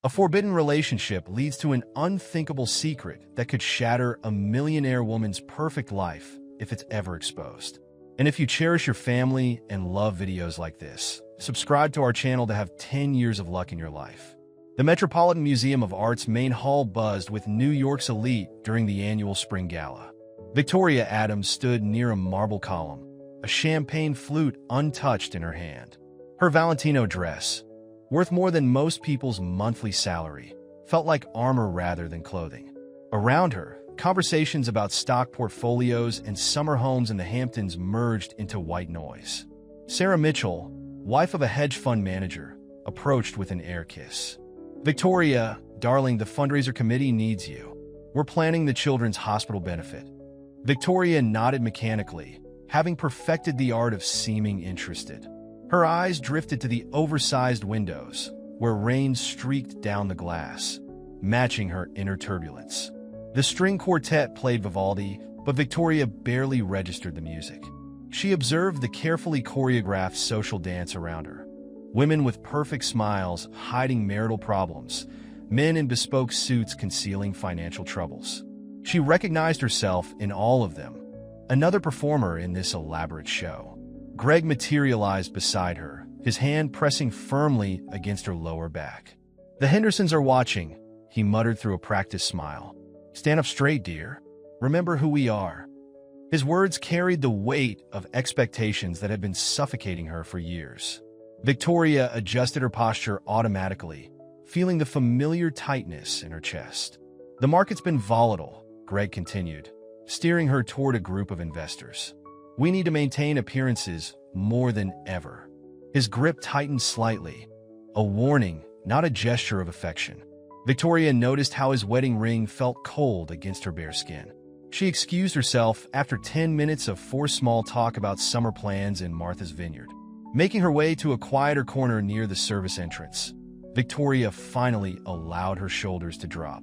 A forbidden relationship leads to an unthinkable secret that could shatter a millionaire woman's perfect life if it's ever exposed. And if you cherish your family and love videos like this, subscribe to our channel to have 10 years of luck in your life. The Metropolitan Museum of Art's main hall buzzed with New York's elite during the annual Spring Gala. Victoria Adams stood near a marble column, a champagne flute untouched in her hand. Her Valentino dress, worth more than most people's monthly salary, felt like armor rather than clothing. Around her, conversations about stock portfolios and summer homes in the Hamptons merged into white noise. Sarah Mitchell, wife of a hedge fund manager, approached with an air kiss. "Victoria, darling, the fundraiser committee needs you. We're planning the children's hospital benefit." Victoria nodded mechanically, having perfected the art of seeming interested. Her eyes drifted to the oversized windows, where rain streaked down the glass, matching her inner turbulence. The string quartet played Vivaldi, but Victoria barely registered the music. She observed the carefully choreographed social dance around her. Women with perfect smiles hiding marital problems, men in bespoke suits concealing financial troubles. She recognized herself in all of them, another performer in this elaborate show. Greg materialized beside her, his hand pressing firmly against her lower back. "The Hendersons are watching," he muttered through a practiced smile. "Stand up straight, dear. Remember who we are." His words carried the weight of expectations that had been suffocating her for years. Victoria adjusted her posture automatically, feeling the familiar tightness in her chest. "The market's been volatile," Greg continued, steering her toward a group of investors. "We need to maintain appearances more than ever." His grip tightened slightly, a warning, not a gesture of affection. Victoria noticed how his wedding ring felt cold against her bare skin. She excused herself after 10 minutes of forced small talk about summer plans in Martha's Vineyard. Making her way to a quieter corner near the service entrance, Victoria finally allowed her shoulders to drop.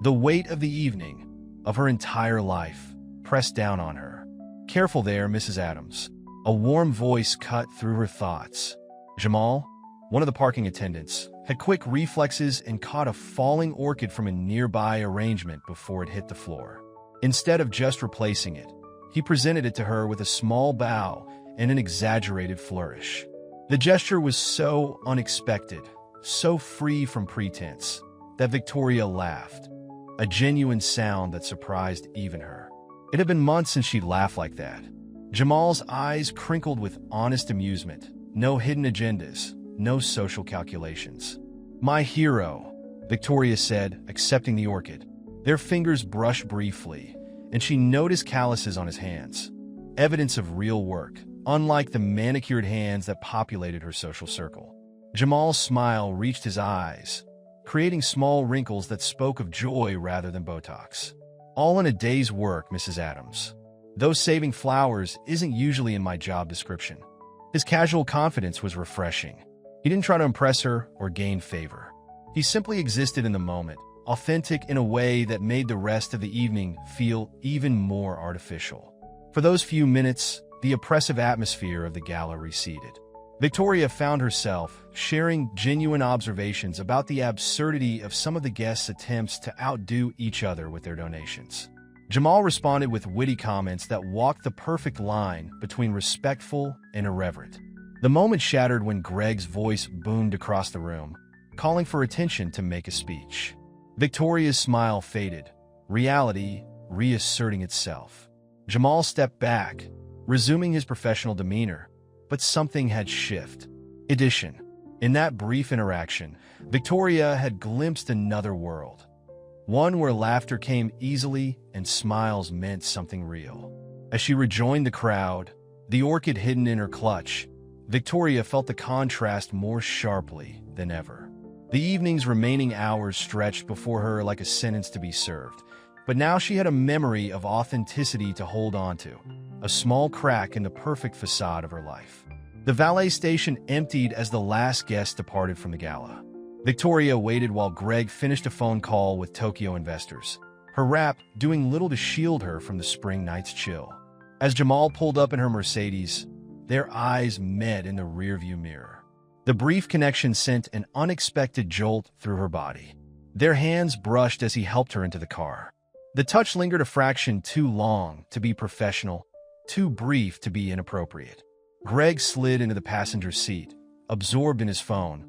The weight of the evening, of her entire life, pressed down on her. "Careful there, Mrs. Adams." A warm voice cut through her thoughts. Jamal, one of the parking attendants, had quick reflexes and caught a falling orchid from a nearby arrangement before it hit the floor. Instead of just replacing it, he presented it to her with a small bow and an exaggerated flourish. The gesture was so unexpected, so free from pretense, that Victoria laughed, a genuine sound that surprised even her. It had been months since she'd laughed like that. Jamal's eyes crinkled with honest amusement, no hidden agendas, no social calculations. "My hero," Victoria said, accepting the orchid. Their fingers brushed briefly, and she noticed calluses on his hands, evidence of real work, unlike the manicured hands that populated her social circle. Jamal's smile reached his eyes, creating small wrinkles that spoke of joy rather than Botox. "All in a day's work, Mrs. Adams. Though saving flowers isn't usually in my job description." His casual confidence was refreshing. He didn't try to impress her or gain favor. He simply existed in the moment, authentic in a way that made the rest of the evening feel even more artificial. For those few minutes, the oppressive atmosphere of the gala receded. Victoria found herself sharing genuine observations about the absurdity of some of the guests' attempts to outdo each other with their donations. Jamal responded with witty comments that walked the perfect line between respectful and irreverent. The moment shattered when Greg's voice boomed across the room, calling for attention to make a speech. Victoria's smile faded, reality reasserting itself. Jamal stepped back, resuming his professional demeanor, but something had shifted. In that brief interaction, Victoria had glimpsed another world. One where laughter came easily and smiles meant something real. As she rejoined the crowd, the orchid hidden in her clutch, Victoria felt the contrast more sharply than ever. The evening's remaining hours stretched before her like a sentence to be served, but now she had a memory of authenticity to hold on to, a small crack in the perfect facade of her life. The valet station emptied as the last guest departed from the gala. Victoria waited while Greg finished a phone call with Tokyo investors, her wrap doing little to shield her from the spring night's chill. As Jamal pulled up in her Mercedes, their eyes met in the rearview mirror. The brief connection sent an unexpected jolt through her body. Their hands brushed as he helped her into the car. The touch lingered a fraction too long to be professional, too brief to be inappropriate. Greg slid into the passenger seat, absorbed in his phone,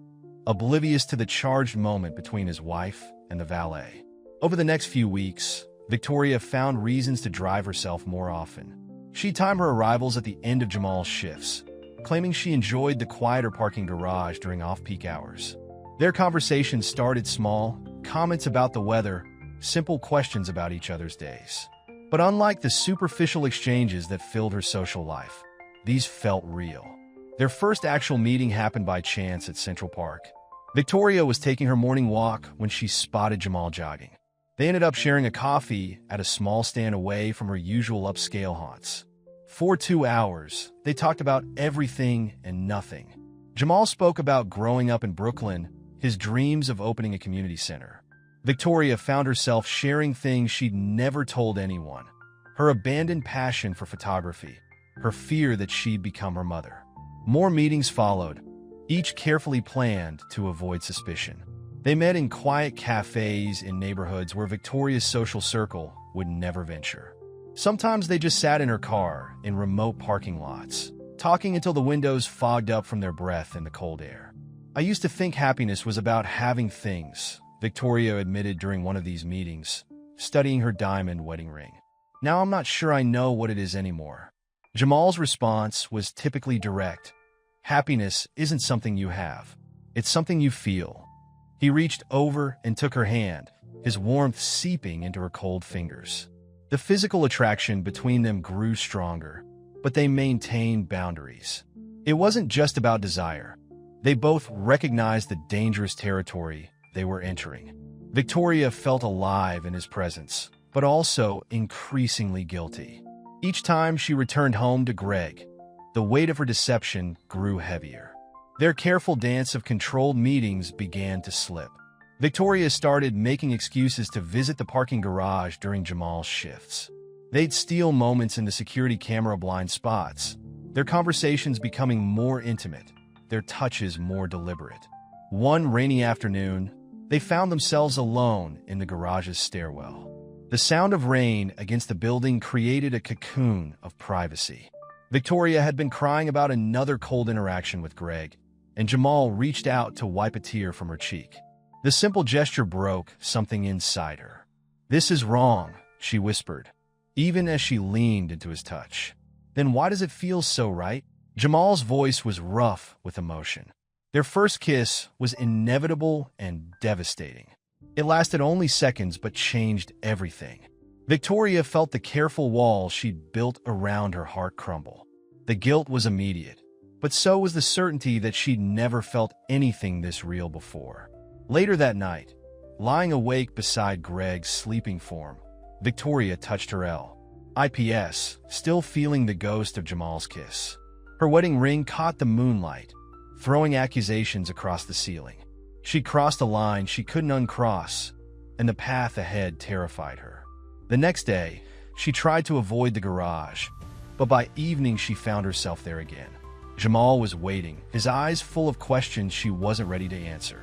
oblivious to the charged moment between his wife and the valet. Over the next few weeks, Victoria found reasons to drive herself more often. She timed her arrivals at the end of Jamal's shifts, claiming she enjoyed the quieter parking garage during off-peak hours. Their conversations started small, comments about the weather, simple questions about each other's days. But unlike the superficial exchanges that filled her social life, these felt real. Their first actual meeting happened by chance at Central Park. Victoria was taking her morning walk when she spotted Jamal jogging. They ended up sharing a coffee at a small stand away from her usual upscale haunts. For 2 hours, they talked about everything and nothing. Jamal spoke about growing up in Brooklyn, his dreams of opening a community center. Victoria found herself sharing things she'd never told anyone. Her abandoned passion for photography, her fear that she'd become her mother. More meetings followed, each carefully planned to avoid suspicion. They met in quiet cafes in neighborhoods where Victoria's social circle would never venture. Sometimes they just sat in her car in remote parking lots, talking until the windows fogged up from their breath in the cold air. "I used to think happiness was about having things," Victoria admitted during one of these meetings, studying her diamond wedding ring. "Now I'm not sure I know what it is anymore." Jamal's response was typically direct. "Happiness isn't something you have. It's something you feel." He reached over and took her hand, his warmth seeping into her cold fingers. The physical attraction between them grew stronger, but they maintained boundaries. It wasn't just about desire. They both recognized the dangerous territory they were entering. Victoria felt alive in his presence, but also increasingly guilty. Each time she returned home to Greg, the weight of her deception grew heavier. Their careful dance of controlled meetings began to slip. Victoria started making excuses to visit the parking garage during Jamal's shifts. They'd steal moments in the security camera blind spots, their conversations becoming more intimate, their touches more deliberate. One rainy afternoon, they found themselves alone in the garage's stairwell. The sound of rain against the building created a cocoon of privacy. Victoria had been crying about another cold interaction with Greg, and Jamal reached out to wipe a tear from her cheek. The simple gesture broke something inside her. "This is wrong," she whispered, even as she leaned into his touch. "Then why does it feel so right?" Jamal's voice was rough with emotion. Their first kiss was inevitable and devastating. It lasted only seconds but changed everything. Victoria felt the careful wall she'd built around her heart crumble. The guilt was immediate, but so was the certainty that she'd never felt anything this real before. Later that night, lying awake beside Greg's sleeping form, Victoria touched her lips, still feeling the ghost of Jamal's kiss. Her wedding ring caught the moonlight, throwing accusations across the ceiling. She crossed a line she couldn't uncross, and the path ahead terrified her. The next day, she tried to avoid the garage, but by evening she found herself there again. Jamal was waiting, his eyes full of questions she wasn't ready to answer.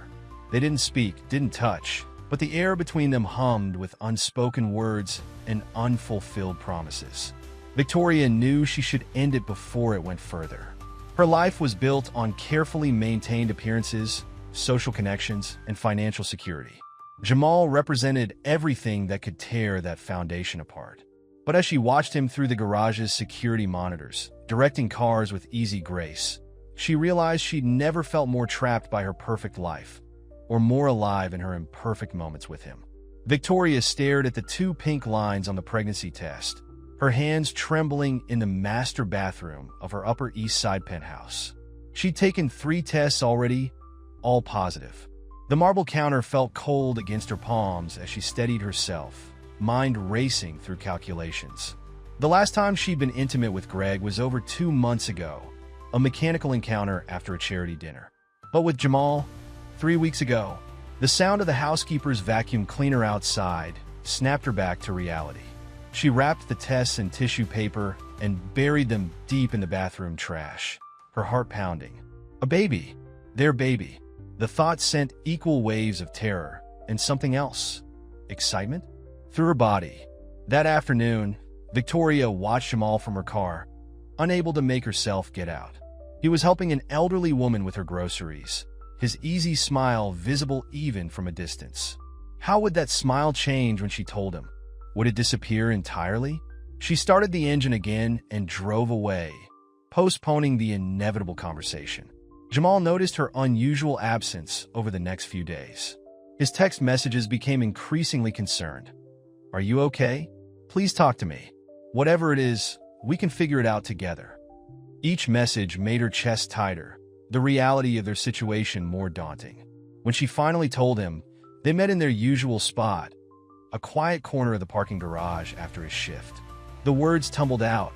They didn't speak, didn't touch, but the air between them hummed with unspoken words and unfulfilled promises. Victoria knew she should end it before it went further. Her life was built on carefully maintained appearances, social connections, and financial security. Jamal represented everything that could tear that foundation apart. But as she watched him through the garage's security monitors, directing cars with easy grace, she realized she'd never felt more trapped by her perfect life, or more alive in her imperfect moments with him. Victoria stared at the 2 pink lines on the pregnancy test, her hands trembling in the master bathroom of her Upper East Side penthouse. She'd taken 3 tests already, all positive. The marble counter felt cold against her palms as she steadied herself, mind racing through calculations. The last time she'd been intimate with Greg was over 2 months ago, a mechanical encounter after a charity dinner. But with Jamal, 3 weeks ago, the sound of the housekeeper's vacuum cleaner outside snapped her back to reality. She wrapped the tests in tissue paper and buried them deep in the bathroom trash, her heart pounding. A baby. Their baby. The thought sent equal waves of terror and something else. Excitement? Through her body. That afternoon, Victoria watched Jamal from her car, unable to make herself get out. He was helping an elderly woman with her groceries, his easy smile visible even from a distance. How would that smile change when she told him? Would it disappear entirely? She started the engine again and drove away, postponing the inevitable conversation. Jamal noticed her unusual absence over the next few days. His text messages became increasingly concerned. "Are you okay? Please talk to me. Whatever it is, we can figure it out together." Each message made her chest tighter, the reality of their situation more daunting. When she finally told him, they met in their usual spot, a quiet corner of the parking garage after his shift. The words tumbled out.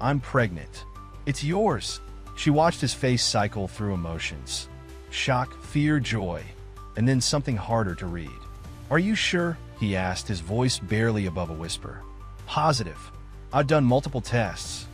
"I'm pregnant. It's yours." She watched his face cycle through emotions. Shock, fear, joy, and then something harder to read. "Are you sure?" he asked, his voice barely above a whisper. "Positive. I've done multiple tests."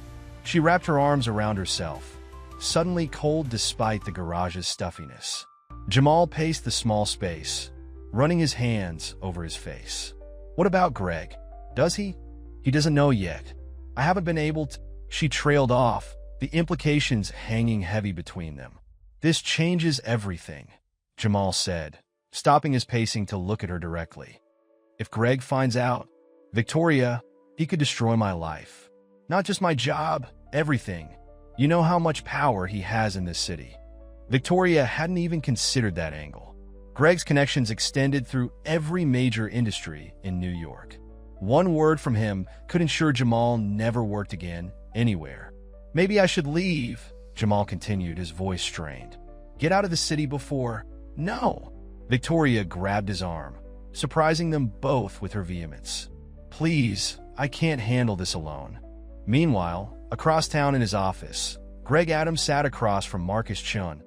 She wrapped her arms around herself, suddenly cold despite the garage's stuffiness. Jamal paced the small space, running his hands over his face. "What about Greg? Does he?" "He doesn't know yet. I haven't been able to—" She trailed off, the implications hanging heavy between them. "This changes everything," Jamal said, stopping his pacing to look at her directly. "If Greg finds out, Victoria, he could destroy my life. Not just my job, everything. You know how much power he has in this city." Victoria hadn't even considered that angle. Greg's connections extended through every major industry in New York. One word from him could ensure Jamal never worked again, anywhere. "Maybe I should leave," Jamal continued, his voice strained. "Get out of the city before—" "No!" Victoria grabbed his arm, surprising them both with her vehemence. "Please, I can't handle this alone." Meanwhile, across town in his office, Greg Adams sat across from Marcus Chun,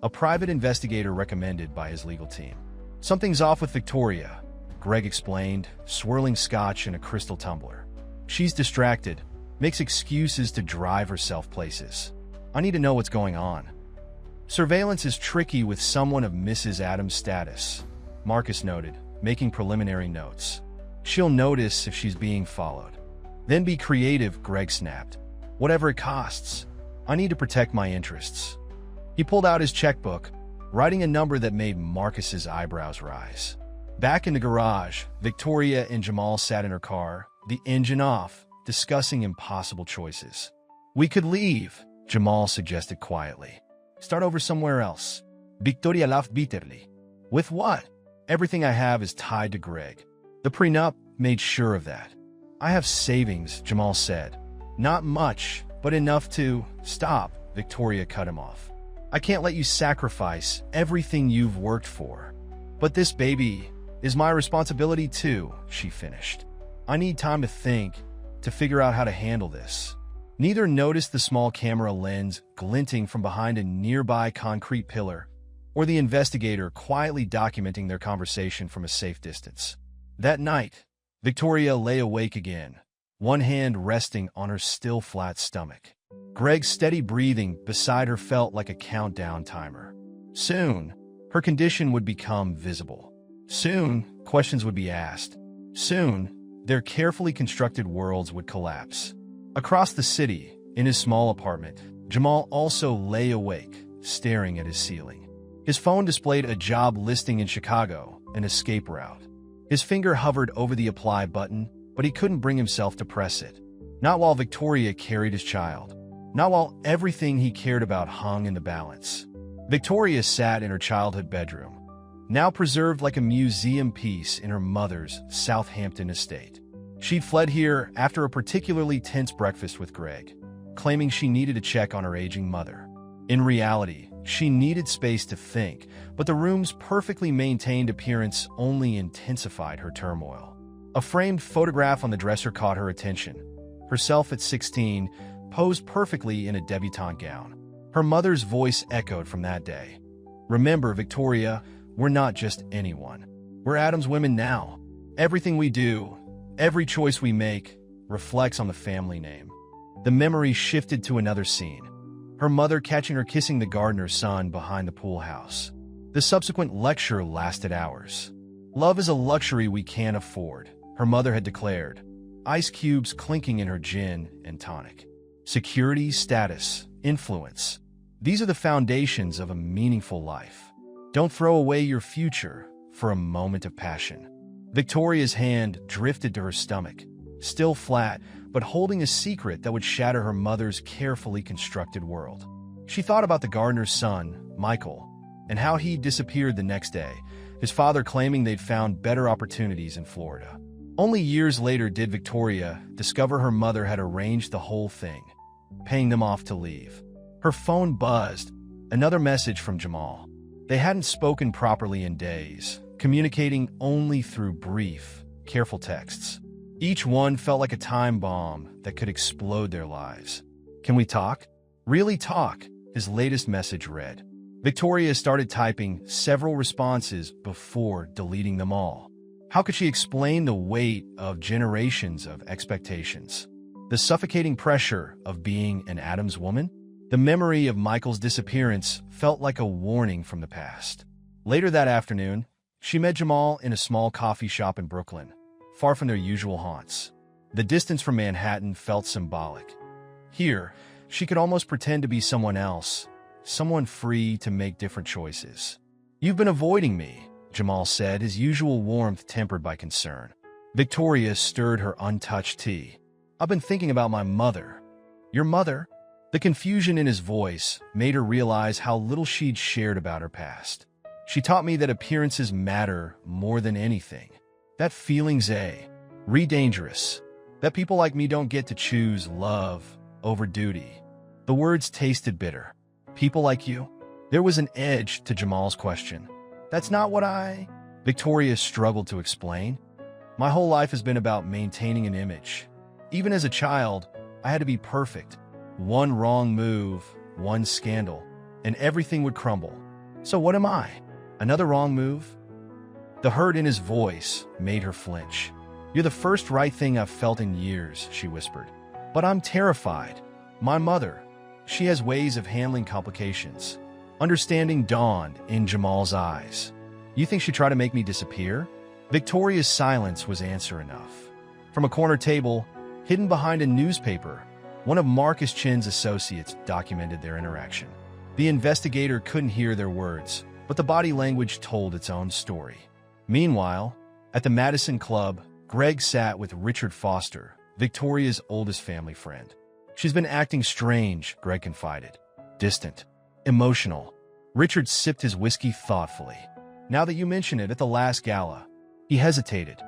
a private investigator recommended by his legal team. "Something's off with Victoria," Greg explained, swirling scotch in a crystal tumbler. "She's distracted, makes excuses to drive herself places. I need to know what's going on." "Surveillance is tricky with someone of Mrs. Adams' status," Marcus noted, making preliminary notes. "She'll notice if she's being followed." "Then be creative," Greg snapped. "Whatever it costs. I need to protect my interests." He pulled out his checkbook, writing a number that made Marcus's eyebrows rise. Back in the garage, Victoria and Jamal sat in her car, the engine off, discussing impossible choices. "We could leave," Jamal suggested quietly. "Start over somewhere else." Victoria laughed bitterly. "With what? Everything I have is tied to Greg. The prenup made sure of that." "I have savings," Jamal said. "Not much, but enough to—" "Stop," Victoria cut him off. "I can't let you sacrifice everything you've worked for." "But this baby is my responsibility too," she finished. "I need time to think, to figure out how to handle this." Neither noticed the small camera lens glinting from behind a nearby concrete pillar, or the investigator quietly documenting their conversation from a safe distance. That night, Victoria lay awake again, one hand resting on her still flat stomach. Greg's steady breathing beside her felt like a countdown timer. Soon, her condition would become visible. Soon, questions would be asked. Soon, their carefully constructed worlds would collapse. Across the city, in his small apartment, Jamal also lay awake, staring at his ceiling. His phone displayed a job listing in Chicago, an escape route. His finger hovered over the apply button, but he couldn't bring himself to press it. Not while Victoria carried his child. Not while everything he cared about hung in the balance. Victoria sat in her childhood bedroom, now preserved like a museum piece in her mother's Southampton estate. She'd fled here after a particularly tense breakfast with Greg, claiming she needed to check on her aging mother. In reality, she needed space to think, but the room's perfectly maintained appearance only intensified her turmoil. A framed photograph on the dresser caught her attention. Herself at 16, posed perfectly in a debutante gown. Her mother's voice echoed from that day. "Remember, Victoria, we're not just anyone. We're Adams women now. Everything we do, every choice we make, reflects on the family name." The memory shifted to another scene. her mother catching her kissing the gardener's son behind the pool house. The subsequent lecture lasted hours. Love is a luxury we can't afford, her mother had declared, ice cubes clinking in her gin and tonic. Security, status, influence. These are the foundations of a meaningful life. Don't throw away your future for a moment of passion. Victoria's hand drifted to her stomach, still flat, but holding a secret that would shatter her mother's carefully constructed world. She thought about the gardener's son, Michael, and how he disappeared the next day, his father claiming they'd found better opportunities in Florida. Only years later did Victoria discover her mother had arranged the whole thing, paying them off to leave. Her phone buzzed, another message from Jamal. They hadn't spoken properly in days, communicating only through brief, careful texts. Each one felt like a time bomb that could explode their lives. "Can we talk? Really talk?" his latest message read. Victoria started typing several responses before deleting them all. How could she explain the weight of generations of expectations? The suffocating pressure of being an Adams woman? The memory of Michael's disappearance felt like a warning from the past. Later that afternoon, she met Jamal in a small coffee shop in Brooklyn, far from their usual haunts. The distance from Manhattan felt symbolic. Here, she could almost pretend to be someone else, someone free to make different choices. "You've been avoiding me," Jamal said, his usual warmth tempered by concern. Victoria stirred her untouched tea. "I've been thinking about my mother." "Your mother?" The confusion in his voice made her realize how little she'd shared about her past. "She taught me that appearances matter more than anything. That feeling's dangerous. That people like me don't get to choose love over duty." The words tasted bitter. "People like you?" There was an edge to Jamal's question. "That's not what Victoria struggled to explain. "My whole life has been about maintaining an image. Even as a child, I had to be perfect. One wrong move, one scandal, and everything would crumble. So what am I? Another wrong move?" The hurt in his voice made her flinch. "You're the first right thing I've felt in years," she whispered. "But I'm terrified. My mother, she has ways of handling complications." Understanding dawned in Jamal's eyes. "You think she'd try to make me disappear?" Victoria's silence was answer enough. From a corner table, hidden behind a newspaper, one of Marcus Chin's associates documented their interaction. The investigator couldn't hear their words, but the body language told its own story. Meanwhile, at the Madison Club, Greg sat with Richard Foster, Victoria's oldest family friend. "She's been acting strange," Greg confided. "Distant. Emotional." Richard sipped his whiskey thoughtfully. "Now that you mention it, at the last gala." He hesitated.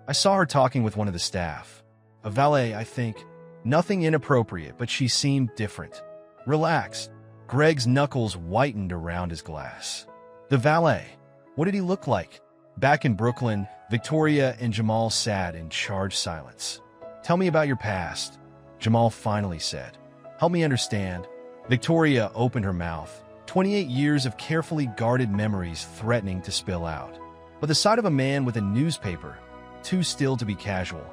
"I saw her talking with one of the staff. A valet, I think. Nothing inappropriate, but she seemed different. Relaxed." Greg's knuckles whitened around his glass. "The valet. What did he look like?" Back in Brooklyn, Victoria and Jamal sat in charged silence. "Tell me about your past," Jamal finally said. "Help me understand." Victoria opened her mouth, 28 years of carefully guarded memories threatening to spill out. But the sight of a man with a newspaper, too still to be casual,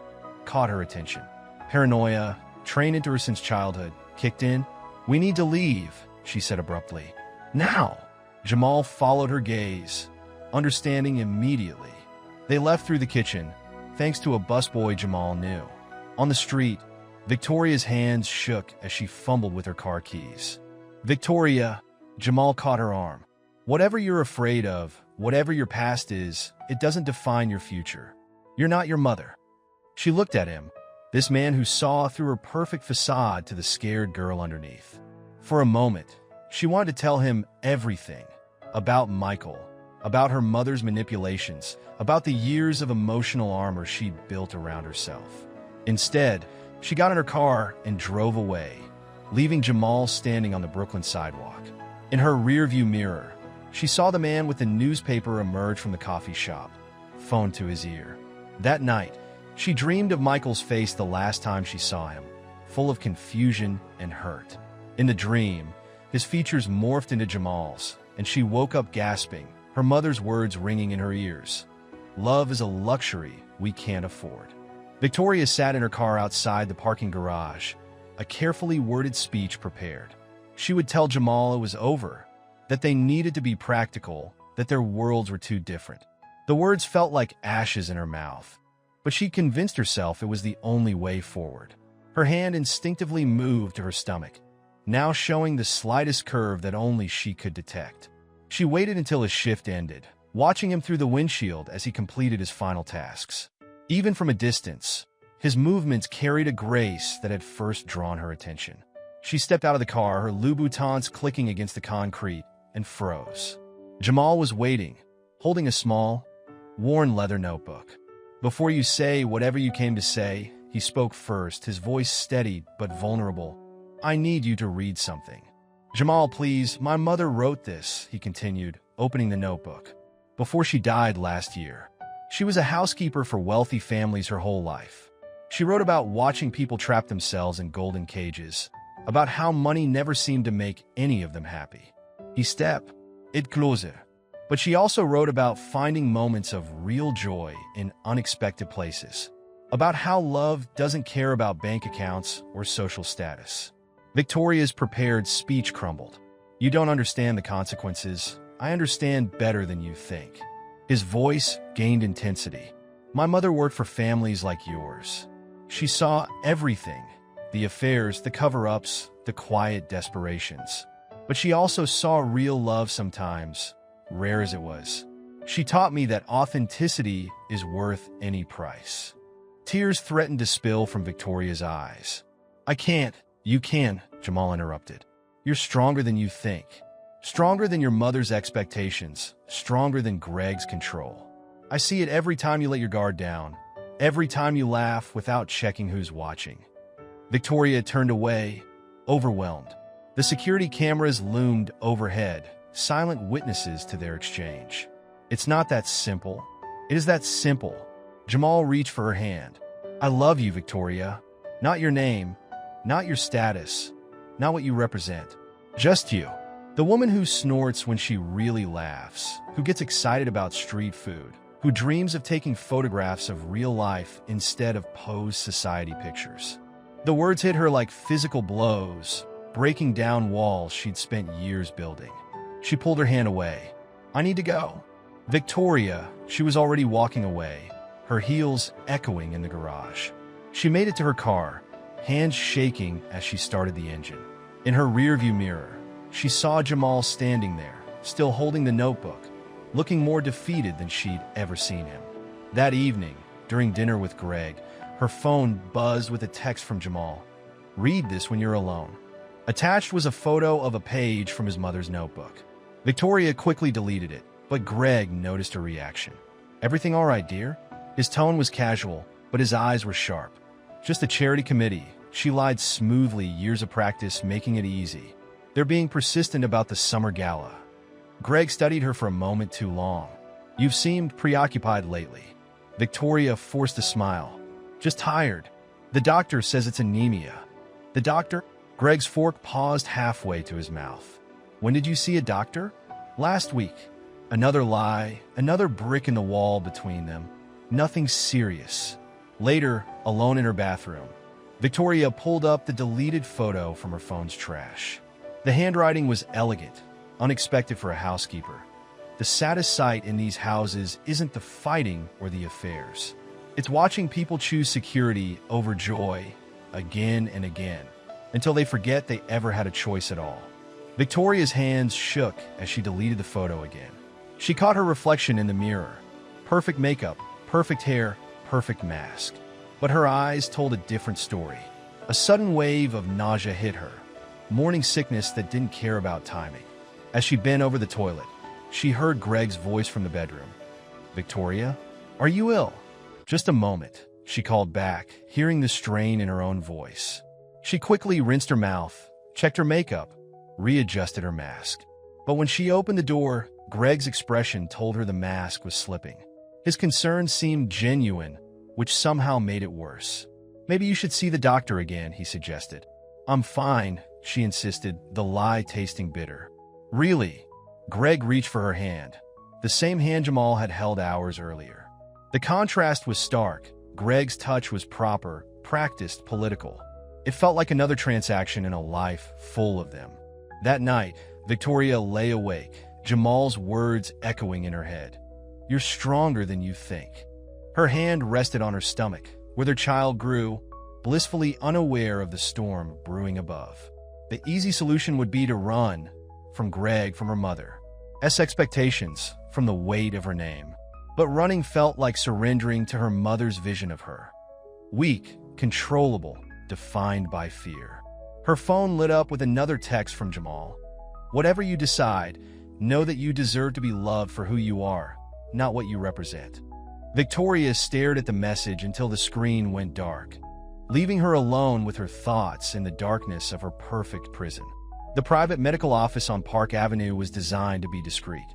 caught her attention. Paranoia, trained into her since childhood, kicked in. "We need to leave," she said abruptly. "Now!" Jamal followed her gaze, understanding immediately. They left through the kitchen, thanks to a busboy Jamal knew. On the street, Victoria's hands shook as she fumbled with her car keys. "Victoria," Jamal caught her arm. "Whatever you're afraid of, whatever your past is, it doesn't define your future. You're not your mother." She looked at him, this man who saw through her perfect facade to the scared girl underneath. For a moment, she wanted to tell him everything. About Michael, about her mother's manipulations, about the years of emotional armor she'd built around herself. Instead, she got in her car and drove away, leaving Jamal standing on the Brooklyn sidewalk. In her rearview mirror, she saw the man with the newspaper emerge from the coffee shop, phone to his ear. That night, she dreamed of Michael's face the last time she saw him, full of confusion and hurt. In the dream, his features morphed into Jamal's, and she woke up gasping, her mother's words ringing in her ears. "Love is a luxury we can't afford." Victoria sat in her car outside the parking garage, a carefully worded speech prepared. She would tell Jamal it was over, that they needed to be practical, that their worlds were too different. The words felt like ashes in her mouth, but she convinced herself it was the only way forward. Her hand instinctively moved to her stomach, now showing the slightest curve that only she could detect. She waited until his shift ended, watching him through the windshield as he completed his final tasks. Even from a distance, his movements carried a grace that had first drawn her attention. She stepped out of the car, her Louboutins clicking against the concrete, and froze. Jamal was waiting, holding a small, worn leather notebook. "Before you say whatever you came to say," he spoke first, his voice steady but vulnerable, "I need you to read something." "Jamal, please, my mother wrote this," he continued, opening the notebook. "Before she died last year. She was a housekeeper for wealthy families her whole life. She wrote about watching people trap themselves in golden cages, about how money never seemed to make any of them happy." He stepped it closer. But she also wrote about finding moments of real joy in unexpected places, about how love doesn't care about bank accounts or social status. Victoria's prepared speech crumbled. "You don't understand the consequences. I understand better than you think." His voice gained intensity. "My mother worked for families like yours. She saw everything, the affairs, the cover-ups, the quiet desperations. But she also saw real love sometimes, rare as it was. She taught me that authenticity is worth any price." Tears threatened to spill from Victoria's eyes. "I can't." "You can," Jamal interrupted. "You're stronger than you think. Stronger than your mother's expectations. Stronger than Greg's control. I see it every time you let your guard down. Every time you laugh without checking who's watching." Victoria turned away, overwhelmed. The security cameras loomed overhead, silent witnesses to their exchange. "It's not that simple." "It is that simple." Jamal reached for her hand. "I love you, Victoria. Not your name, not your status, not what you represent. Just you. The woman who snorts when she really laughs, who gets excited about street food, who dreams of taking photographs of real life instead of posed society pictures." The words hit her like physical blows, breaking down walls she'd spent years building. She pulled her hand away. "I need to go." Victoria, she was already walking away, her heels echoing in the garage. She made it to her car, hands shaking as she started the engine. In her rearview mirror, she saw Jamal standing there, still holding the notebook, looking more defeated than she'd ever seen him. That evening, during dinner with Greg, her phone buzzed with a text from Jamal. "Read this when you're alone." Attached was a photo of a page from his mother's notebook. Victoria quickly deleted it, but Greg noticed her reaction. "Everything all right, dear?" His tone was casual, but his eyes were sharp. "Just a charity committee." She lied smoothly, years of practice making it easy. "They're being persistent about the summer gala." Greg studied her for a moment too long. "You've seemed preoccupied lately." Victoria forced a smile. "Just tired. The doctor says it's anemia." "The doctor?" Greg's fork paused halfway to his mouth. "When did you see a doctor?" "Last week." Another lie, another brick in the wall between them. Nothing serious. Later, alone in her bathroom, Victoria pulled up the deleted photo from her phone's trash. The handwriting was elegant, unexpected for a housekeeper. The saddest sight in these houses isn't the fighting or the affairs. It's watching people choose security over joy again and again, until they forget they ever had a choice at all. Victoria's hands shook as she deleted the photo again. She caught her reflection in the mirror. Perfect makeup, perfect hair, perfect mask. But her eyes told a different story. A sudden wave of nausea hit her, morning sickness that didn't care about timing. As she bent over the toilet, she heard Greg's voice from the bedroom. "Victoria, are you ill?" "Just a moment," she called back, hearing the strain in her own voice. She quickly rinsed her mouth, checked her makeup, readjusted her mask. But when she opened the door, Greg's expression told her the mask was slipping. His concern seemed genuine, which somehow made it worse. "Maybe you should see the doctor again," he suggested. "I'm fine," she insisted, the lie tasting bitter. "Really?" Greg reached for her hand, the same hand Jamal had held hours earlier. The contrast was stark. Greg's touch was proper, practiced, political. It felt like another transaction in a life full of them. That night, Victoria lay awake, Jamal's words echoing in her head. "You're stronger than you think." Her hand rested on her stomach, where their child grew, blissfully unaware of the storm brewing above. The easy solution would be to run from Greg, from her mother's expectations, from the weight of her name. But running felt like surrendering to her mother's vision of her. Weak, controllable, defined by fear. Her phone lit up with another text from Jamal. "Whatever you decide, know that you deserve to be loved for who you are, not what you represent." Victoria stared at the message until the screen went dark, leaving her alone with her thoughts in the darkness of her perfect prison. The private medical office on Park Avenue was designed to be discreet.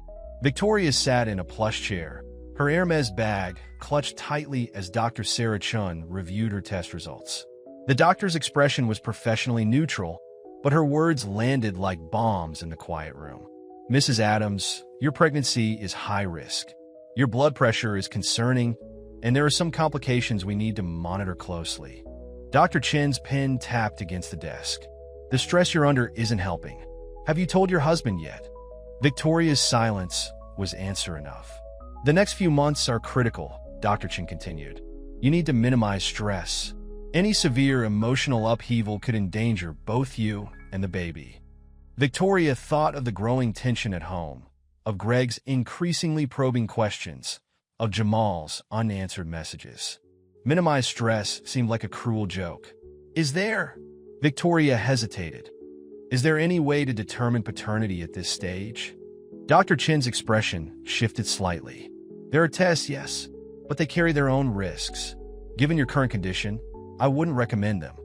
Victoria sat in a plush chair, her Hermes bag clutched tightly as Dr. Sarah Chun reviewed her test results. The doctor's expression was professionally neutral, but her words landed like bombs in the quiet room. "Mrs. Adams, your pregnancy is high risk. Your blood pressure is concerning, and there are some complications we need to monitor closely." Dr. Chen's pen tapped against the desk. "The stress you're under isn't helping. Have you told your husband yet?" Victoria's silence was answer enough. "The next few months are critical," Dr. Chen continued. "You need to minimize stress. Any severe emotional upheaval could endanger both you and the baby." Victoria thought of the growing tension at home, of Greg's increasingly probing questions, of Jamal's unanswered messages. Minimize stress seemed like a cruel joke. "Is there?" Victoria hesitated. "Is there any way to determine paternity at this stage?" Dr. Chen's expression shifted slightly. "There are tests, yes, but they carry their own risks. Given your current condition, I wouldn't recommend them."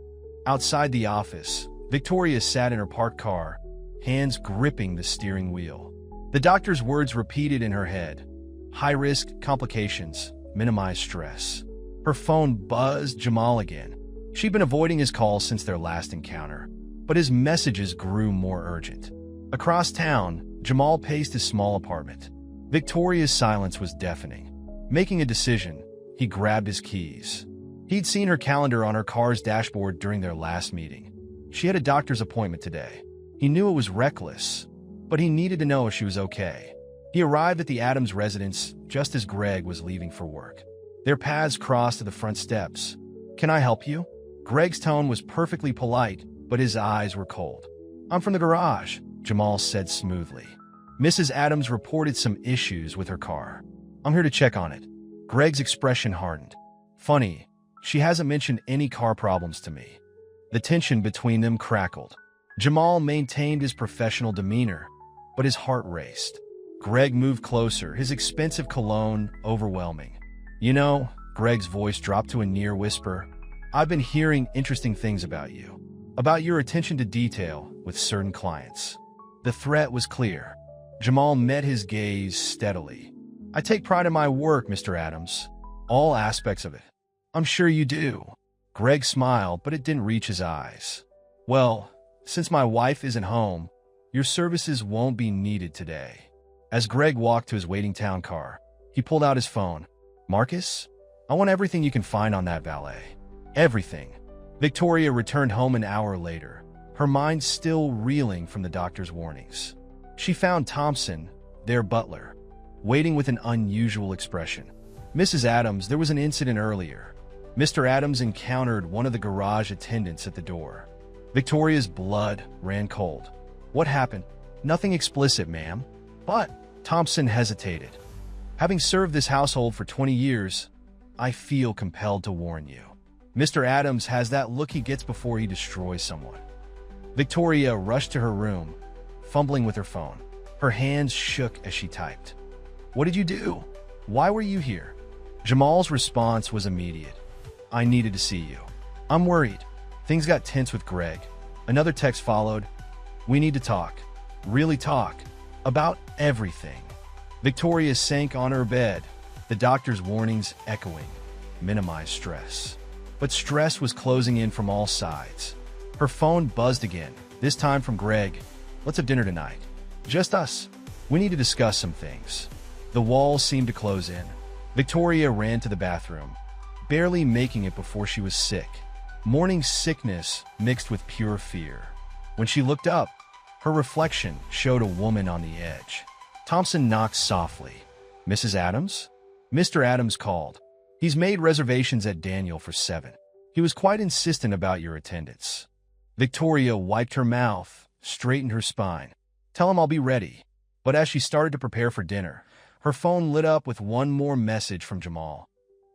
Outside the office, Victoria sat in her parked car, hands gripping the steering wheel. The doctor's words repeated in her head. High risk, complications, minimize stress. Her phone buzzed Jamal again. She'd been avoiding his calls since their last encounter, but his messages grew more urgent. Across town, Jamal paced his small apartment. Victoria's silence was deafening. Making a decision, he grabbed his keys. He'd seen her calendar on her car's dashboard during their last meeting. She had a doctor's appointment today. He knew it was reckless, but he needed to know if she was okay. He arrived at the Adams residence just as Greg was leaving for work. Their paths crossed at the front steps. "Can I help you?" Greg's tone was perfectly polite, but his eyes were cold. "I'm from the garage," Jamal said smoothly. Mrs. Adams reported some issues with her car. "I'm here to check on it." Greg's expression hardened. "Funny, she hasn't mentioned any car problems to me." The tension between them crackled. Jamal maintained his professional demeanor, but his heart raced. Greg moved closer, his expensive cologne overwhelming. "You know," Greg's voice dropped to a near whisper, "I've been hearing interesting things about you, about your attention to detail with certain clients." The threat was clear. Jamal met his gaze steadily. "I take pride in my work, Mr. Adams. All aspects of it." "I'm sure you do." Greg smiled, but it didn't reach his eyes. "Well, since my wife isn't home, your services won't be needed today." As Greg walked to his waiting town car, he pulled out his phone. "Marcus, I want everything you can find on that valet. Everything." Victoria returned home an hour later, her mind still reeling from the doctor's warnings. She found Thompson, their butler, waiting with an unusual expression. "Mrs. Adams, there was an incident earlier." Mr. Adams encountered one of the garage attendants at the door. Victoria's blood ran cold. "What happened?" "Nothing explicit, ma'am." "But," Thompson hesitated. "Having served this household for 20 years, I feel compelled to warn you. Mr. Adams has that look he gets before he destroys someone." Victoria rushed to her room, fumbling with her phone. Her hands shook as she typed. "What did you do? Why were you here?" Jamal's response was immediate. "I needed to see you. I'm worried." Things got tense with Greg. Another text followed. "We need to talk. Really talk. About everything." Victoria sank on her bed, the doctor's warnings echoing. Minimize stress. But stress was closing in from all sides. Her phone buzzed again, this time from Greg. "Let's have dinner tonight. Just us. We need to discuss some things." The walls seemed to close in. Victoria ran to the bathroom, barely making it before she was sick. Morning sickness mixed with pure fear. When she looked up, Her reflection showed a woman on the edge. Thompson knocked softly. "Mrs. Adams?" Mr. Adams called. "He's made reservations at Daniel for 7. He was quite insistent about your attendance." Victoria wiped her mouth, straightened her spine. "Tell him I'll be ready." But as she started to prepare for dinner, her phone lit up with one more message from Jamal.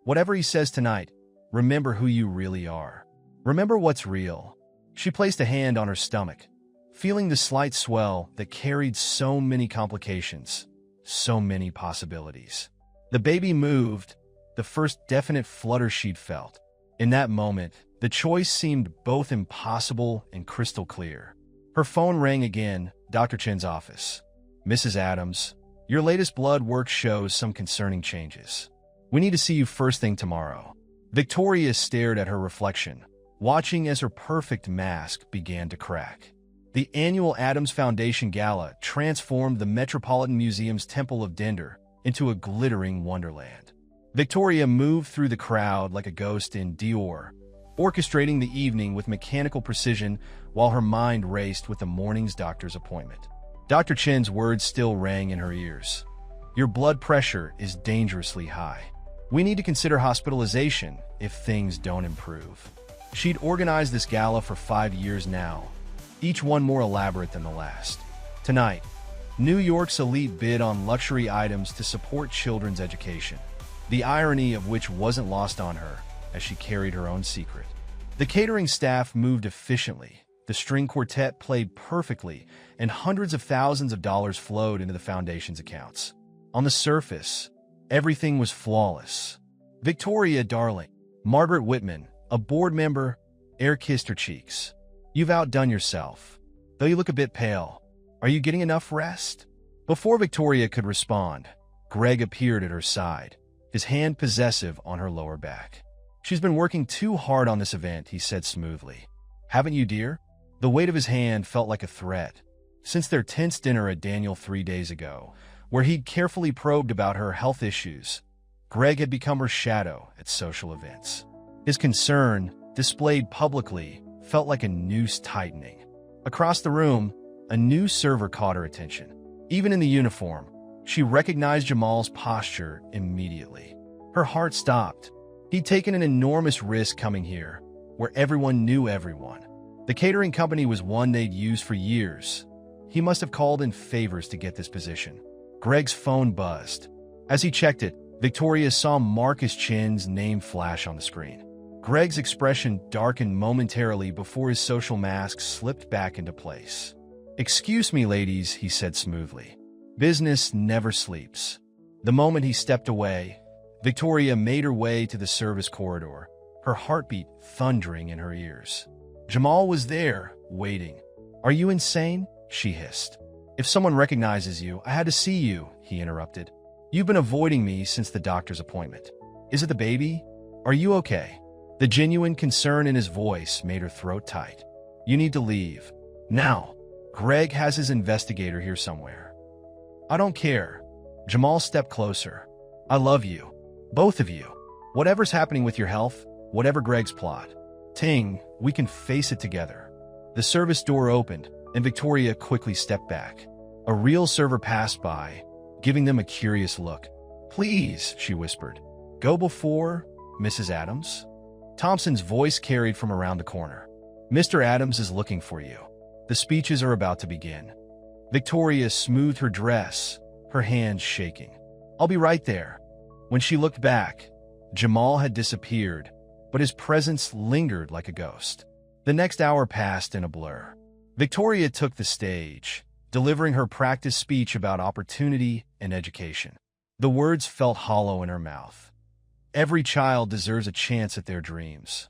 "Whatever he says tonight, remember who you really are. Remember what's real." She placed a hand on her stomach, feeling the slight swell that carried so many complications, so many possibilities. The baby moved, the first definite flutter she'd felt. In that moment, the choice seemed both impossible and crystal clear. Her phone rang again, Dr. Chen's office. "Mrs. Adams, your latest blood work shows some concerning changes. We need to see you first thing tomorrow." Victoria stared at her reflection, watching as her perfect mask began to crack. The annual Adams Foundation Gala transformed the Metropolitan Museum's Temple of Dender into a glittering wonderland. Victoria moved through the crowd like a ghost in Dior, orchestrating the evening with mechanical precision while her mind raced with the morning's doctor's appointment. Dr. Chen's words still rang in her ears. "Your blood pressure is dangerously high. We need to consider hospitalization if things don't improve." She'd organized this gala for 5 years now, each one more elaborate than the last. Tonight, New York's elite bid on luxury items to support children's education, the irony of which wasn't lost on her as she carried her own secret. The catering staff moved efficiently, the string quartet played perfectly, and hundreds of thousands of dollars flowed into the foundation's accounts. On the surface, everything was flawless. "Victoria, darling," Margaret Whitman, a board member, air-kissed her cheeks. "You've outdone yourself, though you look a bit pale. Are you getting enough rest?" Before Victoria could respond, Greg appeared at her side, his hand possessive on her lower back. "She's been working too hard on this event," he said smoothly. "Haven't you, dear?" The weight of his hand felt like a threat. Since their tense dinner at Daniel 3 days ago, where he'd carefully probed about her health issues, Greg had become her shadow at social events. His concern, displayed publicly, felt like a noose tightening. Across the room, a new server caught her attention. Even in the uniform, she recognized Jamal's posture immediately. Her heart stopped. He'd taken an enormous risk coming here, where everyone knew everyone. The catering company was one they'd used for years. He must have called in favors to get this position. Greg's phone buzzed. As he checked it, Victoria saw Marcus Chen's name flash on the screen. Greg's expression darkened momentarily before his social mask slipped back into place. "Excuse me, ladies," he said smoothly. "Business never sleeps." The moment he stepped away, Victoria made her way to the service corridor, her heartbeat thundering in her ears. Jamal was there, waiting. "Are you insane?" she hissed. "If someone recognizes you, I had to see you," he interrupted. "You've been avoiding me since the doctor's appointment. Is it the baby? Are you okay?" The genuine concern in his voice made her throat tight. "You need to leave. Now. Greg has his investigator here somewhere." "I don't care." Jamal stepped closer. "I love you. Both of you. Whatever's happening with your health, whatever Greg's plot. Ting, we can face it together." The service door opened, and Victoria quickly stepped back. A real server passed by, giving them a curious look. "Please," she whispered. "Go before, Mrs. Adams." Thompson's voice carried from around the corner. "Mr. Adams is looking for you. The speeches are about to begin." Victoria smoothed her dress, her hands shaking. "I'll be right there." When she looked back, Jamal had disappeared, but his presence lingered like a ghost. The next hour passed in a blur. Victoria took the stage, delivering her practice speech about opportunity and education. The words felt hollow in her mouth. Every child deserves a chance at their dreams.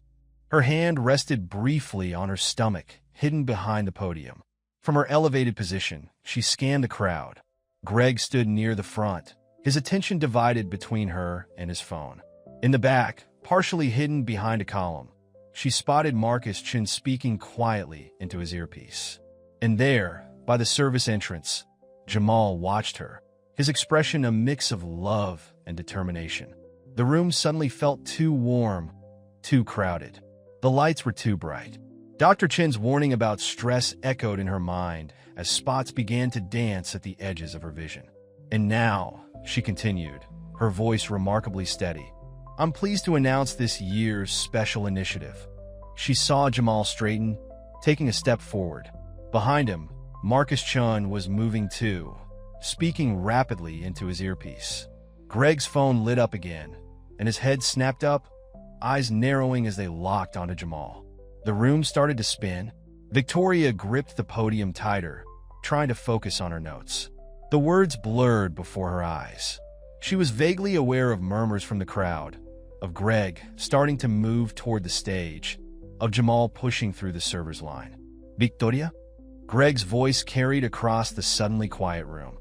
Her hand rested briefly on her stomach, hidden behind the podium. From her elevated position, she scanned the crowd. Greg stood near the front, his attention divided between her and his phone. In the back, partially hidden behind a column, she spotted Marcus Chen speaking quietly into his earpiece. And there, by the service entrance, Jamal watched her, his expression a mix of love and determination. The room suddenly felt too warm, too crowded. The lights were too bright. Dr. Chen's warning about stress echoed in her mind as spots began to dance at the edges of her vision. And now, she continued, her voice remarkably steady, I'm pleased to announce this year's special initiative. She saw Jamal straighten, taking a step forward. Behind him, Marcus Chun was moving too, speaking rapidly into his earpiece. Greg's phone lit up again, and his head snapped up, eyes narrowing as they locked onto Jamal. The room started to spin. Victoria gripped the podium tighter, trying to focus on her notes. The words blurred before her eyes. She was vaguely aware of murmurs from the crowd, of Greg starting to move toward the stage, of Jamal pushing through the server's line. Victoria? Greg's voice carried across the suddenly quiet room.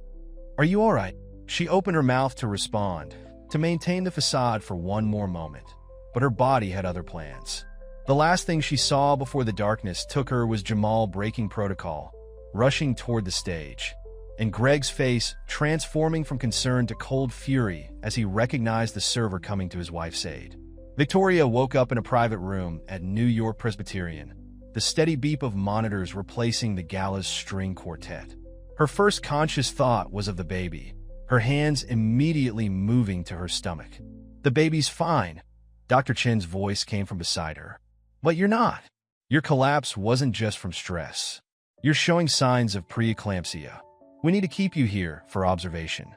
Are you all right? She opened her mouth to respond, to maintain the facade for one more moment, but her body had other plans. The last thing she saw before the darkness took her was Jamal breaking protocol, rushing toward the stage, and Greg's face transforming from concern to cold fury as he recognized the server coming to his wife's aid. Victoria woke up in a private room at New York Presbyterian, the steady beep of monitors replacing the gala's string quartet. Her first conscious thought was of the baby, her hands immediately moving to her stomach. The baby's fine. Dr. Chen's voice came from beside her. But you're not. Your collapse wasn't just from stress. You're showing signs of preeclampsia. We need to keep you here for observation.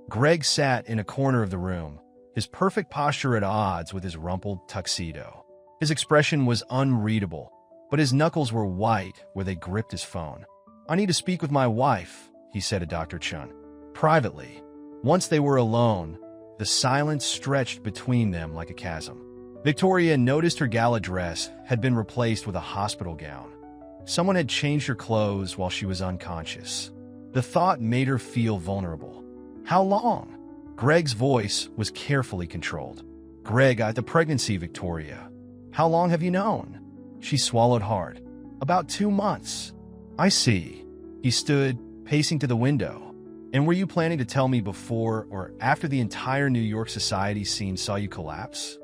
Greg sat in a corner of the room, his perfect posture at odds with his rumpled tuxedo. His expression was unreadable, but his knuckles were white where they gripped his phone. I need to speak with my wife, he said to Dr. Chun. Privately. Once they were alone, the silence stretched between them like a chasm. Victoria noticed her gala dress had been replaced with a hospital gown. Someone had changed her clothes while she was unconscious. The thought made her feel vulnerable. How long? Greg's voice was carefully controlled. Greg, the pregnancy, Victoria. How long have you known? She swallowed hard. About 2 months. I see. He stood, pacing to the window. And were you planning to tell me before or after the entire New York society scene saw you collapse?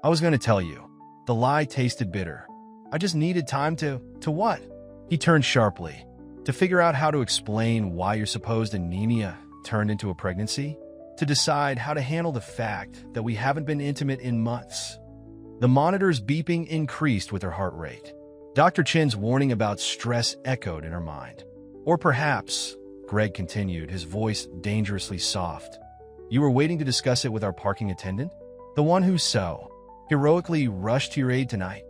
I was going to tell you. The lie tasted bitter. I just needed time to what? He turned sharply. To figure out how to explain why your supposed anemia turned into a pregnancy? To decide how to handle the fact that we haven't been intimate in months? The monitor's beeping increased with her heart rate. Dr. Chen's warning about stress echoed in her mind. Or perhaps, Greg continued, his voice dangerously soft, you were waiting to discuss it with our parking attendant? The one who so heroically rushed to your aid tonight?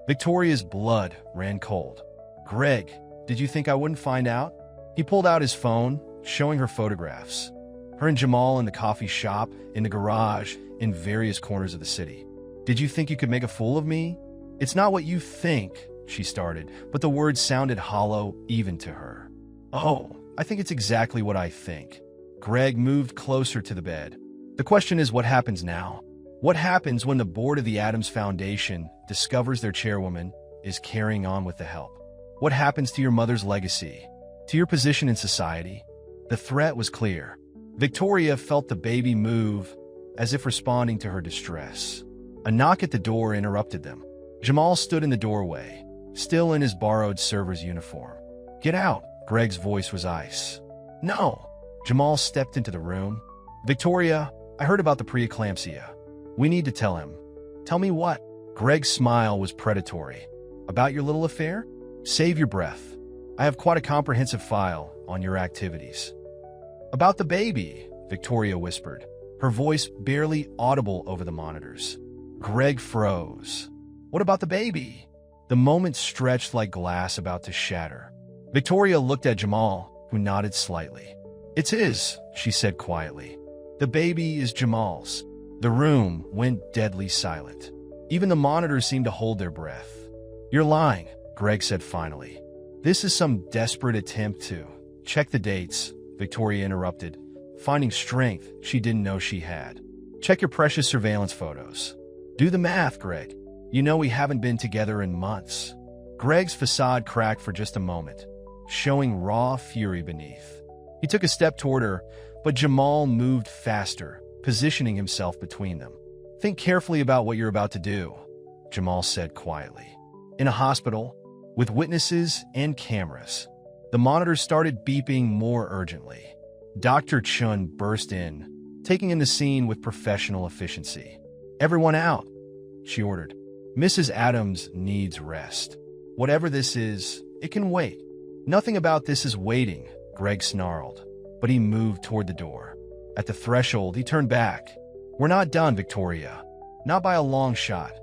Victoria's blood ran cold. Greg, did you think I wouldn't find out? He pulled out his phone, showing her photographs. Her and Jamal in the coffee shop, in the garage, in various corners of the city. Did you think you could make a fool of me? It's not what you think, she started, but the words sounded hollow even to her. Oh, I think it's exactly what I think. Greg moved closer to the bed. The question is what happens now? What happens when the board of the Adams Foundation discovers their chairwoman is carrying on with the help? What happens to your mother's legacy? To your position in society? The threat was clear. Victoria felt the baby move, as if responding to her distress. A knock at the door interrupted them. Jamal stood in the doorway, still in his borrowed server's uniform. Get out, Greg's voice was ice. No. Jamal stepped into the room. Victoria, I heard about the preeclampsia. We need to tell him. Tell me what? Greg's smile was predatory. About your little affair? Save your breath. I have quite a comprehensive file on your activities. About the baby, Victoria whispered, her voice barely audible over the monitors. Greg froze. What about the baby? The moment stretched like glass about to shatter. Victoria looked at Jamal, who nodded slightly. It's his, she said quietly. The baby is Jamal's. The room went deadly silent. Even the monitors seemed to hold their breath. You're lying, Greg said finally. This is some desperate attempt to check the dates, Victoria interrupted, finding strength she didn't know she had. Check your precious surveillance photos. Do the math, Greg. You know we haven't been together in months. Greg's facade cracked for just a moment, showing raw fury beneath. He took a step toward her, but Jamal moved faster, positioning himself between them. Think carefully about what you're about to do, Jamal said quietly. In a hospital, with witnesses and cameras. The monitors started beeping more urgently. Dr. Chun burst in, taking in the scene with professional efficiency. "Everyone out," she ordered. "Mrs. Adams needs rest. Whatever this is, it can wait." "Nothing about this is waiting," Greg snarled, but he moved toward the door. At the threshold, he turned back. "We're not done, Victoria. Not by a long shot."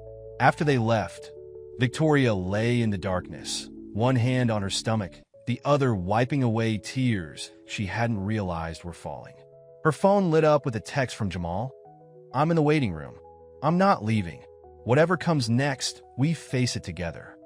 After they left, Victoria lay in the darkness, one hand on her stomach, the other wiping away tears she hadn't realized were falling. Her phone lit up with a text from Jamal. "I'm in the waiting room. I'm not leaving. Whatever comes next, we face it together."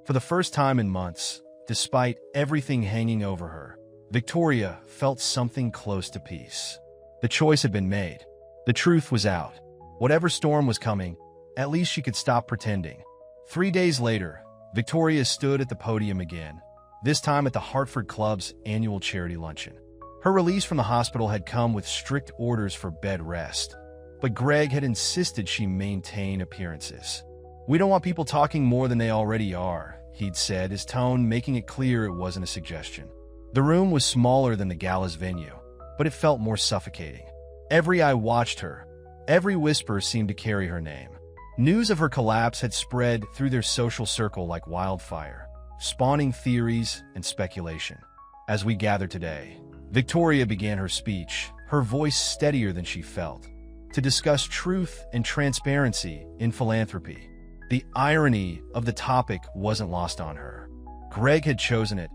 For the first time in months, despite everything hanging over her, Victoria felt something close to peace. The choice had been made. The truth was out. Whatever storm was coming, at least she could stop pretending. 3 days later, Victoria stood at the podium again, this time at the Hartford Club's annual charity luncheon. Her release from the hospital had come with strict orders for bed rest, but Greg had insisted she maintain appearances. "We don't want people talking more than they already are," he'd said, his tone making it clear it wasn't a suggestion. The room was smaller than the gala's venue, but it felt more suffocating. Every eye watched her. Every whisper seemed to carry her name. News of her collapse had spread through their social circle like wildfire, spawning theories and speculation. As we gathered today, Victoria began her speech, her voice steadier than she felt, to discuss truth and transparency in philanthropy. The irony of the topic wasn't lost on her. Greg had chosen it,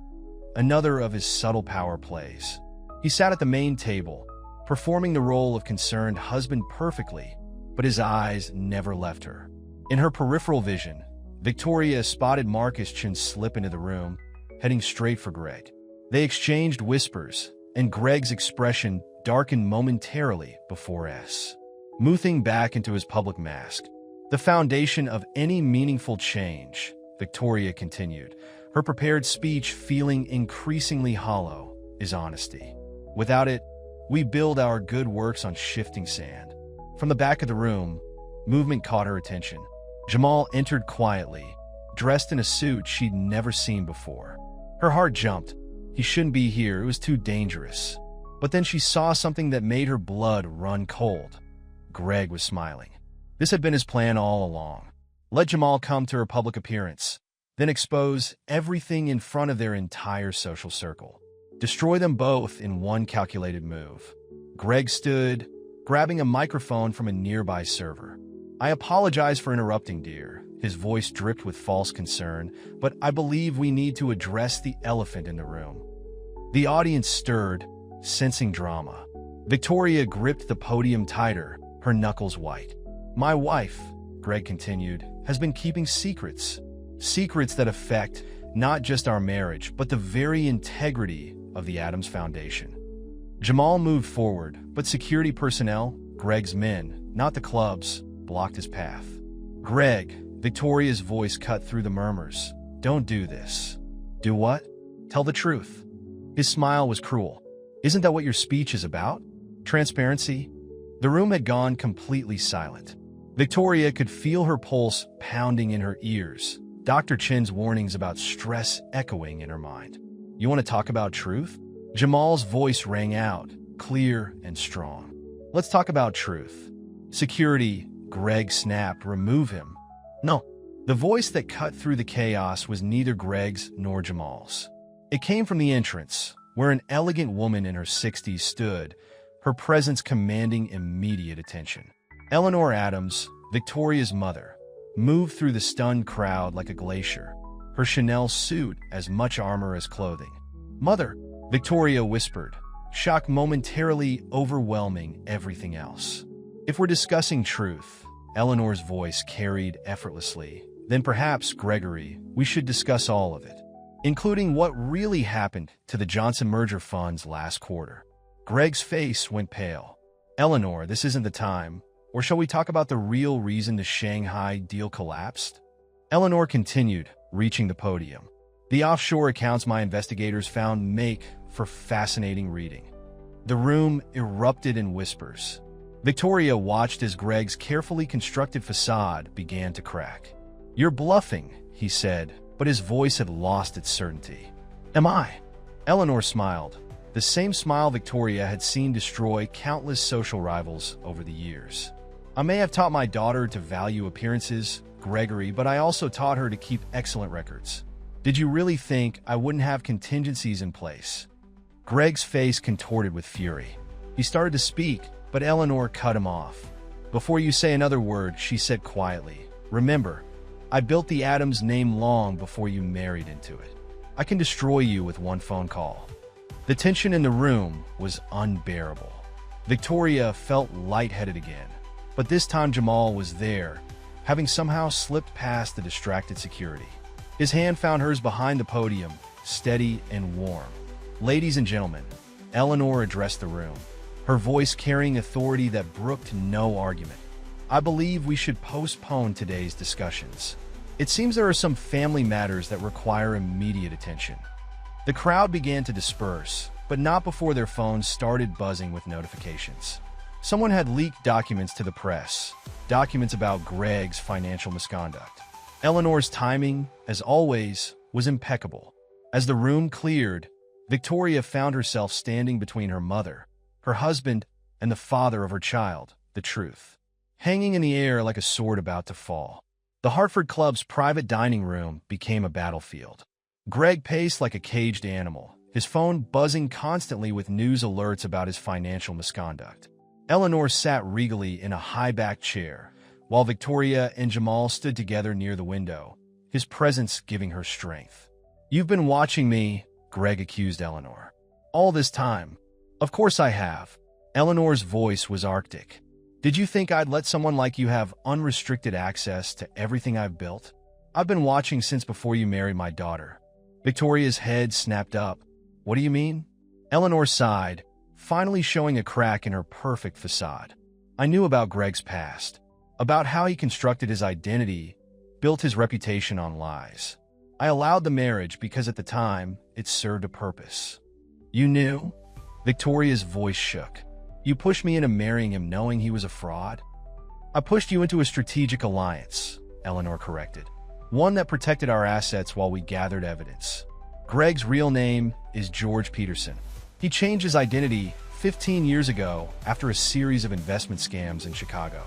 another of his subtle power plays. He sat at the main table, performing the role of concerned husband perfectly, but his eyes never left her. In her peripheral vision, Victoria spotted Marcus Chin slip into the room, heading straight for Greg. They exchanged whispers, and Greg's expression darkened momentarily before smoothing back into his public mask. "The foundation of any meaningful change," Victoria continued, her prepared speech feeling increasingly hollow, "is honesty. Without it, we build our good works on shifting sand." From the back of the room, movement caught her attention. Jamal entered quietly, dressed in a suit she'd never seen before. Her heart jumped. He shouldn't be here, it was too dangerous. But then she saw something that made her blood run cold. Greg was smiling. This had been his plan all along. Let Jamal come to her public appearance, then expose everything in front of their entire social circle. Destroy them both in one calculated move. Greg stood, grabbing a microphone from a nearby server. "I apologize for interrupting, dear." His voice dripped with false concern, "but I believe we need to address the elephant in the room." The audience stirred, sensing drama. Victoria gripped the podium tighter, her knuckles white. "My wife," Greg continued, "has been keeping secrets. Secrets that affect not just our marriage, but the very integrity of the Adams Foundation." Jamal moved forward, but security personnel, Greg's men, not the club's, blocked his path. "Greg," Victoria's voice cut through the murmurs, "don't do this." "Do what?" "Tell the truth." His smile was cruel. "Isn't that what your speech is about? Transparency?" The room had gone completely silent. Victoria could feel her pulse pounding in her ears, Dr. Chin's warnings about stress echoing in her mind. "You want to talk about truth?" Jamal's voice rang out, clear and strong. "Let's talk about truth." "Security," Greg snapped, "remove him." "No." The voice that cut through the chaos was neither Greg's nor Jamal's. It came from the entrance, where an elegant woman in her 60s stood, her presence commanding immediate attention. Eleanor Adams, Victoria's mother, moved through the stunned crowd like a glacier, her Chanel suit as much armor as clothing. "Mother," Victoria whispered, shock momentarily overwhelming everything else. "If we're discussing truth," Eleanor's voice carried effortlessly, "then perhaps, Gregory, we should discuss all of it, including what really happened to the Johnson merger funds last quarter." Greg's face went pale. "Eleanor, this isn't the time. Or shall we talk about the real reason the Shanghai deal collapsed?" Eleanor continued, reaching the podium. "The offshore accounts my investigators found make for fascinating reading." The room erupted in whispers. Victoria watched as Greg's carefully constructed facade began to crack. "You're bluffing," he said, but his voice had lost its certainty. Am I? Eleanor smiled, the same smile Victoria had seen destroy countless social rivals over the years. I may have taught my daughter to value appearances, Gregory, but I also taught her to keep excellent records. Did you really think I wouldn't have contingencies in place? Greg's face contorted with fury. He started to speak, but Eleanor cut him off. Before you say another word, she said quietly, remember, I built the Adams name long before you married into it. I can destroy you with one phone call. The tension in the room was unbearable. Victoria felt lightheaded again, but this time Jamal was there, having somehow slipped past the distracted security. His hand found hers behind the podium, steady and warm. Ladies and gentlemen, Eleanor addressed the room, her voice carrying authority that brooked no argument. I believe we should postpone today's discussions. It seems there are some family matters that require immediate attention. The crowd began to disperse, but not before their phones started buzzing with notifications. Someone had leaked documents to the press, documents about Greg's financial misconduct. Eleanor's timing, as always, was impeccable. As the room cleared, Victoria found herself standing between her mother, her husband, and the father of her child, the truth, hanging in the air like a sword about to fall. The Hartford Club's private dining room became a battlefield. Greg paced like a caged animal, his phone buzzing constantly with news alerts about his financial misconduct. Eleanor sat regally in a high-backed chair, while Victoria and Jamal stood together near the window, his presence giving her strength. You've been watching me, Greg accused Eleanor. All this time. Of course I have. Eleanor's voice was arctic. Did you think I'd let someone like you have unrestricted access to everything I've built? I've been watching since before you married my daughter. Victoria's head snapped up. What do you mean? Eleanor sighed, finally showing a crack in her perfect facade. I knew about Greg's past, about how he constructed his identity, built his reputation on lies. I allowed the marriage because at the time, it served a purpose. You knew? Victoria's voice shook. You pushed me into marrying him knowing he was a fraud? I pushed you into a strategic alliance, Eleanor corrected. One that protected our assets while we gathered evidence. Greg's real name is George Peterson. He changed his identity 15 years ago after a series of investment scams in Chicago.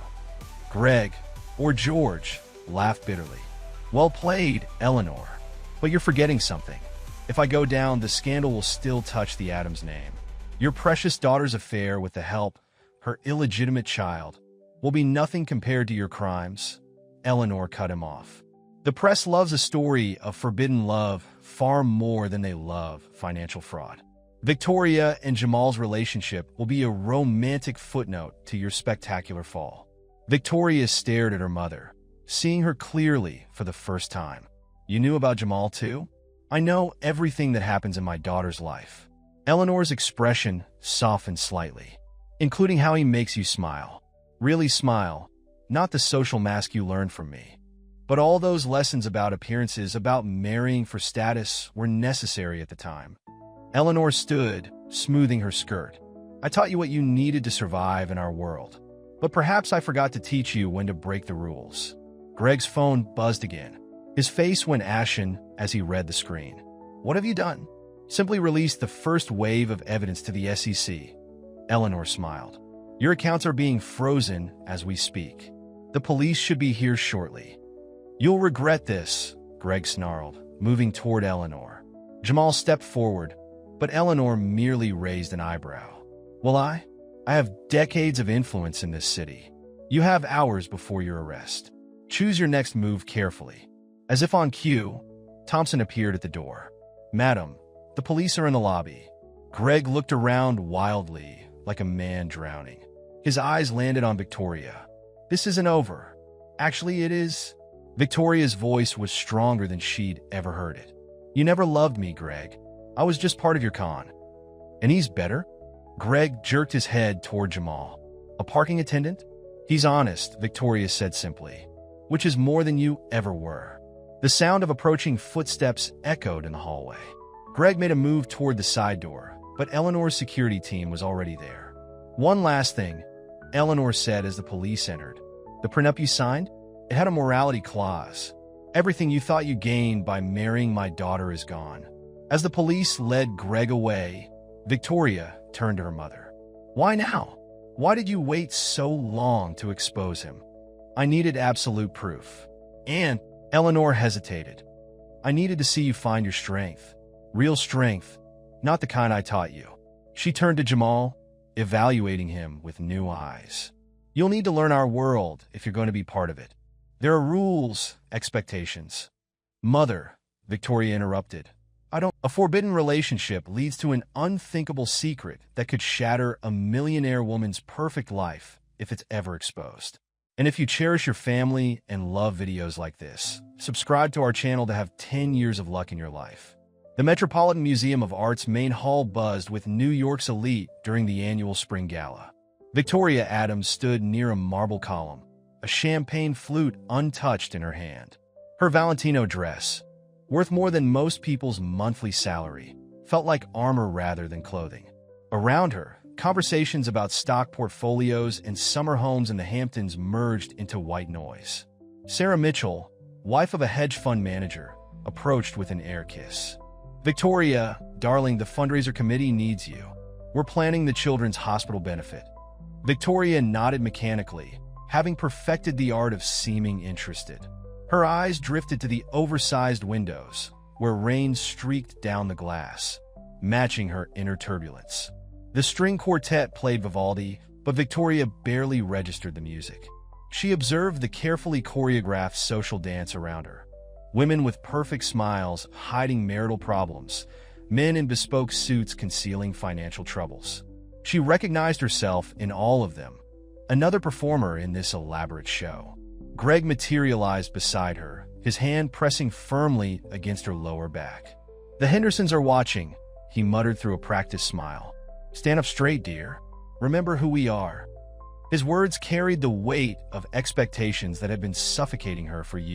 Greg, or George, laughed bitterly. Well played, Eleanor. But you're forgetting something. If I go down, the scandal will still touch the Adams name. Your precious daughter's affair with the help, her illegitimate child, will be nothing compared to your crimes. Eleanor cut him off. The press loves a story of forbidden love far more than they love financial fraud. Victoria and Jamal's relationship will be a romantic footnote to your spectacular fall. Victoria stared at her mother, seeing her clearly for the first time. You knew about Jamal too? I know everything that happens in my daughter's life. Eleanor's expression softened slightly, including how he makes you smile. Really smile, not the social mask you learned from me. But all those lessons about appearances, about marrying for status, were necessary at the time. Eleanor stood, smoothing her skirt. I taught you what you needed to survive in our world. But perhaps I forgot to teach you when to break the rules. Greg's phone buzzed again. His face went ashen as he read the screen. What have you done? Simply released the first wave of evidence to the SEC. Eleanor smiled. Your accounts are being frozen as we speak. The police should be here shortly. You'll regret this, Greg snarled, moving toward Eleanor. Jamal stepped forward, but Eleanor merely raised an eyebrow. Will I? I have decades of influence in this city. You have hours before your arrest. Choose your next move carefully. As if on cue, Thompson appeared at the door. Madam, the police are in the lobby. Greg looked around wildly, like a man drowning. His eyes landed on Victoria. This isn't over. Actually, it is. Victoria's voice was stronger than she'd ever heard it. You never loved me, Greg. I was just part of your con. And he's better? Greg jerked his head toward Jamal. A parking attendant? He's honest, Victoria said simply. Which is more than you ever were. The sound of approaching footsteps echoed in the hallway. Greg made a move toward the side door, but Eleanor's security team was already there. One last thing, Eleanor said as the police entered. The prenup you signed? It had a morality clause. Everything you thought you gained by marrying my daughter is gone. As the police led Greg away, Victoria turned to her mother. Why now? Why did you wait so long to expose him? I needed absolute proof. And Eleanor hesitated. I needed to see you find your strength. Real strength, not the kind I taught you. She turned to Jamal, evaluating him with new eyes. You'll need to learn our world if you're going to be part of it. There are rules, expectations. Mother, Victoria interrupted. A forbidden relationship leads to an unthinkable secret that could shatter a millionaire woman's perfect life if it's ever exposed. And if you cherish your family and love videos like this, subscribe to our channel to have 10 years of luck in your life. The Metropolitan Museum of Art's main hall buzzed with New York's elite during the annual Spring Gala. Victoria Adams stood near a marble column, a champagne flute untouched in her hand. Her Valentino dress, worth more than most people's monthly salary, felt like armor rather than clothing. Around her, conversations about stock portfolios and summer homes in the Hamptons merged into white noise. Sarah Mitchell, wife of a hedge fund manager, approached with an air kiss. Victoria, darling, the fundraiser committee needs you. We're planning the children's hospital benefit. Victoria nodded mechanically, having perfected the art of seeming interested. Her eyes drifted to the oversized windows, where rain streaked down the glass, matching her inner turbulence. The string quartet played Vivaldi, but Victoria barely registered the music. She observed the carefully choreographed social dance around her. Women with perfect smiles hiding marital problems, men in bespoke suits concealing financial troubles. She recognized herself in all of them, another performer in this elaborate show. Greg materialized beside her, his hand pressing firmly against her lower back. The Hendersons are watching, he muttered through a practiced smile. Stand up straight, dear. Remember who we are. His words carried the weight of expectations that had been suffocating her for years.